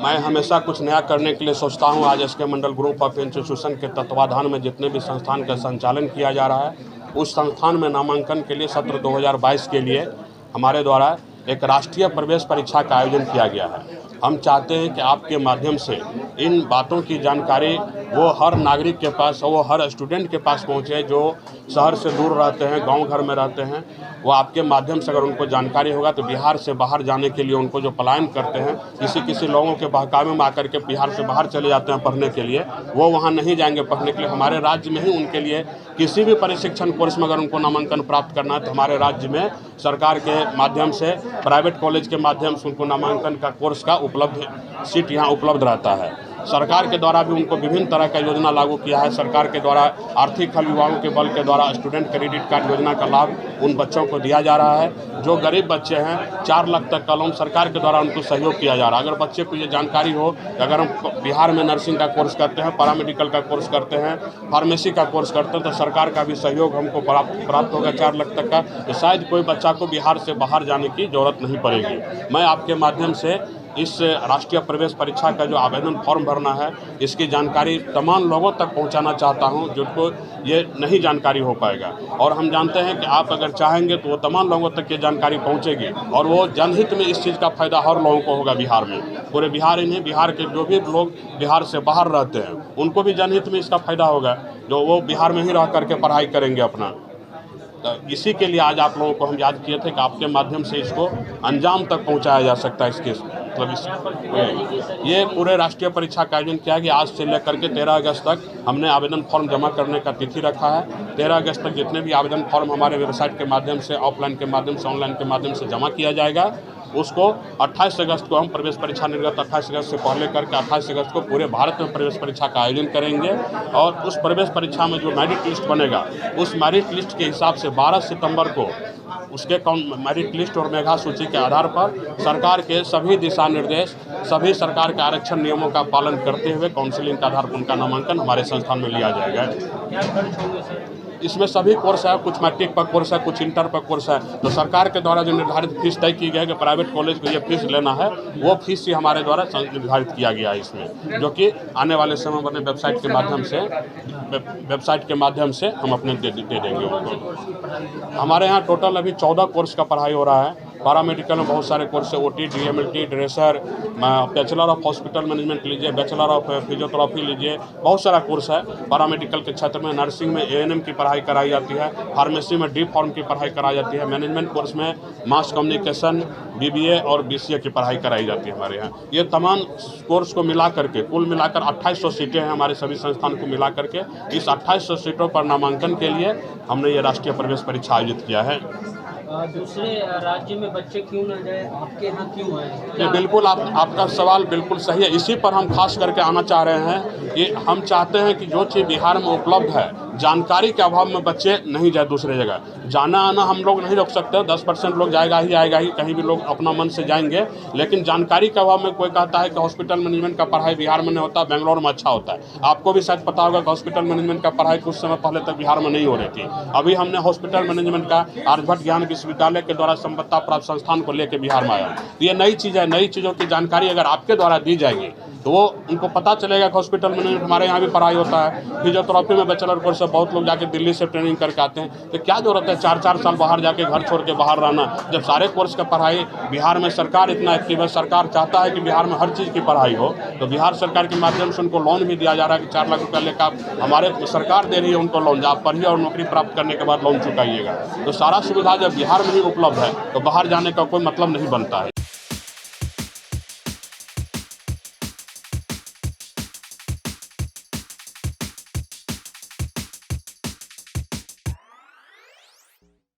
मैं हमेशा कुछ नया करने के लिए सोचता हूँ। आज SK Mandal group of institution के तत्वाधान में जितने भी संस्थान का संचालन किया जा रहा है, उस संस्थान में नामांकन के लिए सत्र 2022 के लिए हमारे द्वारा एक राष्ट्रीय प्रवेश परीक्षा का आयोजन किया गया है। हम चाहते हैं कि आपके माध्यम से इन बातों की जानकारी वो हर नागरिक के पास, वो हर स्टूडेंट के पास पहुँचे जो शहर से दूर रहते हैं, गांव घर में रहते हैं। वो आपके माध्यम से अगर उनको जानकारी होगा तो बिहार से बाहर जाने के लिए, उनको जो पलायन करते हैं, किसी लोगों के बहकावे में आकर के बिहार से बाहर चले जाते हैं पढ़ने के लिए, वो वहाँ नहीं जाएंगे पढ़ने के लिए। हमारे राज्य में ही उनके लिए किसी भी प्रशिक्षण कोर्स में अगर उनको नामांकन प्राप्त करना है तो हमारे राज्य में सरकार के माध्यम से, प्राइवेट कॉलेज के माध्यम से उनको नामांकन का कोर्स का उपलब्ध सीट यहाँ उपलब्ध रहता है। सरकार के द्वारा भी उनको विभिन्न तरह का योजना लागू किया है। सरकार के द्वारा आर्थिक अभिभावकों के बल के द्वारा स्टूडेंट क्रेडिट कार्ड योजना का लाभ उन बच्चों को दिया जा रहा है। जो गरीब बच्चे हैं 4 लाख तक का लोन सरकार के द्वारा उनको सहयोग किया जा रहा है। अगर बच्चे को ये जानकारी हो कि अगर हम बिहार में नर्सिंग का कोर्स करते हैं, पैरामेडिकल का कोर्स करते हैं, फार्मेसी का कोर्स करते हैं, तो सरकार का भी सहयोग हमको प्राप्त होगा 4 लाख तक का, तो शायद कोई बच्चा को बिहार से बाहर जाने की ज़रूरत नहीं पड़ेगी। मैं आपके माध्यम से इस राष्ट्रीय प्रवेश परीक्षा का जो आवेदन फॉर्म भरना है, इसकी जानकारी तमाम लोगों तक पहुंचाना चाहता हूं जिनको ये नहीं जानकारी हो पाएगा। और हम जानते हैं कि आप अगर चाहेंगे तो वो तमाम लोगों तक ये जानकारी पहुंचेगी और वो जनहित में इस चीज़ का फ़ायदा हर लोगों को होगा। बिहार में, पूरे बिहार ही नहीं, बिहार के जो भी लोग बिहार से बाहर रहते हैं उनको भी जनहित में इसका फ़ायदा होगा, जो वो बिहार में ही रह करके पढ़ाई करेंगे अपना। तो इसी के लिए आज आप लोगों को हम याद किए थे कि आपके माध्यम से इसको अंजाम तक पहुंचाया जा सकता है। इसके मतलब ये पूरे राष्ट्रीय परीक्षा का आयोजन किया गया। आज से लेकर के 13 अगस्त तक हमने आवेदन फॉर्म जमा करने का तिथि रखा है। 13 अगस्त तक जितने भी आवेदन फॉर्म हमारे वेबसाइट के माध्यम से, ऑफलाइन के माध्यम से, ऑनलाइन के माध्यम से जमा किया जाएगा, उसको 28 अगस्त को हम प्रवेश परीक्षा निर्गत 28 अगस्त से पहले करके 28 अगस्त को पूरे भारत में प्रवेश परीक्षा का आयोजन करेंगे। और उस प्रवेश परीक्षा में जो मेरिट लिस्ट बनेगा, उस मेरिट लिस्ट के हिसाब से 12 सितंबर को उसके मेरिट लिस्ट और मेधा सूची के आधार पर सरकार के सभी दिशा निर्देश, सभी सरकार के आरक्षण नियमों का पालन करते हुए काउंसिलिंग के आधार पर उनका नामांकन हमारे संस्थान में लिया जाएगा। इसमें सभी कोर्स है, कुछ मैट्रिक पर कोर्स है, कुछ इंटर पर कोर्स है। तो सरकार के द्वारा जो निर्धारित फीस तय की गई है कि प्राइवेट कॉलेज को ये फीस लेना है, वो फीस ही हमारे द्वारा निर्धारित किया गया है इसमें, जो कि आने वाले समय में अपने वेबसाइट के माध्यम से हम अपने दे देंगे उनको। हमारे यहाँ टोटल अभी 14 कोर्स का पढ़ाई हो रहा है। पैरामेडिकल में बहुत सारे कोर्स है, OT, DMLT, dresser, bachelor of hospital management लीजिए, बैचलर ऑफ फिजियोथेरेपी लीजिए, बहुत सारा कोर्स है। पैरामेडिकल के क्षेत्र में नर्सिंग में ANM की पढ़ाई कराई जाती है, फार्मेसी में D Pharm की पढ़ाई कराई जाती है, मैनेजमेंट कोर्स में मास कम्युनिकेशन, BBA और BCA की पढ़ाई कराई जाती है हमारे यहाँ। ये तमाम कोर्स को मिला करके कुल मिलाकर 2800 सीटें हैं हमारे सभी संस्थान को मिला करके। इस 2800 सीटों पर नामांकन के लिए हमने ये राष्ट्रीय प्रवेश परीक्षा आयोजित किया है। दूसरे राज्य में बच्चे क्यों न जाए, आपके यहाँ क्यों है? ये बिल्कुल आपका सवाल बिल्कुल सही है। इसी पर हम खास करके आना चाह रहे हैं कि हम चाहते हैं कि जो चीज़ बिहार में उपलब्ध है, जानकारी के अभाव में बच्चे नहीं जाए दूसरे जगह। जाना आना हम लोग नहीं रोक सकते, 10% लोग जाएगा ही कहीं भी लोग अपना मन से जाएंगे, लेकिन जानकारी के अभाव में कोई कहता है कि हॉस्पिटल मैनेजमेंट का पढ़ाई बिहार में नहीं होता, बेंगलोर में अच्छा होता है। आपको भी शायद पता होगा कि हॉस्पिटल मैनेजमेंट का पढ़ाई कुछ समय पहले तक बिहार में नहीं हो रही थी। अभी हमने हॉस्पिटल मैनेजमेंट का आर्यभट्ट ज्ञान विश्वविद्यालय के द्वारा संबद्धता प्राप्त संस्थान को लेकर बिहार में आया। ये नई चीज़ है। नई चीज़ों की जानकारी अगर आपके द्वारा दी जाएगी तो वो उनको पता चलेगा कि हॉस्पिटल मैनेजमेंट हमारे यहाँ भी पढ़ाई होता है। फिजियोथेरेपी में बैचलर कोर्स है, बहुत लोग जाके दिल्ली से ट्रेनिंग करके आते हैं। तो क्या जरूरत है 4-4 साल बाहर जाके घर छोड़ के बाहर रहना, जब सारे कोर्स का पढ़ाई बिहार में सरकार इतना एक्टिव है। सरकार चाहता है कि बिहार में हर चीज़ की पढ़ाई हो, तो बिहार सरकार के माध्यम से उनको लोन भी दिया जा रहा है कि 4 लाख रुपया लेकर हमारे सरकार दे रही है उनको लोन, आप पढ़िए और नौकरी प्राप्त करने के बाद लोन चुकाइएगा। तो सारा सुविधा जब बिहार में ही उपलब्ध है तो बाहर जाने का कोई मतलब नहीं बनता है।